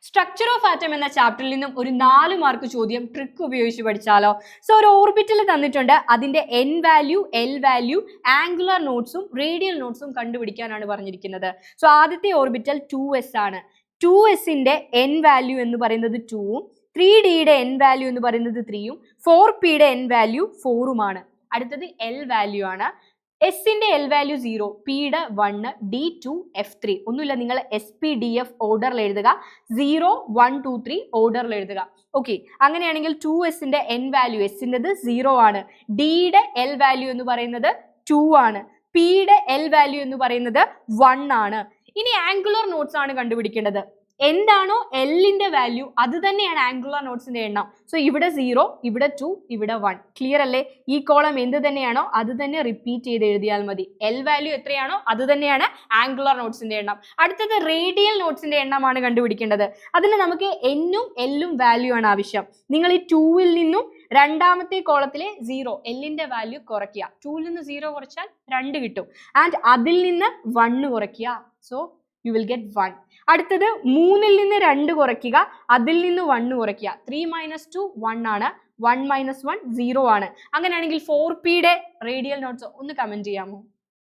Structure of atom എന്ന ചാപ്റ്ററിൽ നിന്നും ഒരു 4 മാർക്ക് ചോദ്യം ട്രിക്ക് ഉപയോഗിച്ച് പഠിച്ചാലോ? സോ ഒരു ഓർബിറ്റൽ തന്നിട്ടുണ്ട്, അതിന്റെ N value, L value, angular നോട്ട്സും റേഡിയൽ നോട്ട്സും കണ്ടുപിടിക്കാനാണ് പറഞ്ഞിരിക്കുന്നത്. സോ ആദ്യത്തെ ഓർബിറ്റൽ 2s ആണ്. 2sന്റെ എൻ വാല്യൂ എന്ന് പറയുന്നത് 2ഉം 3dയുടെ എൻ വാല്യൂ എന്ന് പറയുന്നത് 3ഉം 4pയുടെ എൻ വാല്യൂ 4ഉമാണ്. അടുത്തത് എൽ വാല്യൂ ആണ്. എസിന്റെ എൽ വാല്യൂ 0, പിയുടെ 1, D2, F3. ഒന്നുമില്ല, നിങ്ങൾ SPDF ഓർഡറിൽ എഴുതുക, 0, 1, 2, 3 ഓർഡറിൽ എഴുതുക. ഓക്കെ, അങ്ങനെയാണെങ്കിൽ 2sന്റെ എൻ വാല്യൂ, എസിൻ്റെത് 0 ആണ്. ഡിയുടെ എൽ വാല്യൂ എന്ന് പറയുന്നത് 2 ആണ്. പിയുടെ എൽ വാല്യൂ എന്ന് പറയുന്നത് 1 ആണ്. ഇനി ആംഗുലർ നോട്ട്സ് ആണ് കണ്ടുപിടിക്കേണ്ടത്. എന്താണോ എല്ലിന്റെ വാല്യൂ അത് തന്നെയാണ് ആംഗുലർ നോട്ട്സിന്റെ എണ്ണം. സോ ഇവിടെ 0, ഇവിടെ 2, ഇവിടെ 1. ക്ലിയർ അല്ലേ? ഈ കോളം എന്ത് തന്നെയാണോ അത് തന്നെ റിപ്പീറ്റ് ചെയ്ത് എഴുതിയാൽ മതി. എൽ വാല്യൂ എത്രയാണോ അത് തന്നെയാണ് ആംഗുലർ നോട്ട്സിന്റെ എണ്ണം. അടുത്തത് റേഡിയൽ നോട്ട്സിന്റെ എണ്ണമാണ് കണ്ടുപിടിക്കേണ്ടത്. അതിന് നമുക്ക് എന്നും എല്ലും വാല്യൂ ആണ് ആവശ്യം. നിങ്ങൾ ഈ 2ൽ നിന്നും രണ്ടാമത്തെ കോളത്തിലെ 0 എല്ലിന്റെ വാല്യൂ കുറയ്ക്കുക. 2ൽ നിന്ന് 0 കുറച്ചാൽ 2 കിട്ടും. ആൻഡ് അതിൽ നിന്ന് 1 കുറയ്ക്കുക. So you will get 1. അടുത്തത് 3ൽ നിന്ന് 2 കുറയ്ക്കുക, അതിൽ നിന്ന് 1 കുറയ്ക്കുക. 3 - 2 1 ആണ്. 1 - 1 0 ആണ്. അങ്ങനെയാണെങ്കിൽ 4pയുടെ റേഡിയൽ നോട്ട്സ് ഒന്ന് കമന്റ് ചെയ്യാമോ?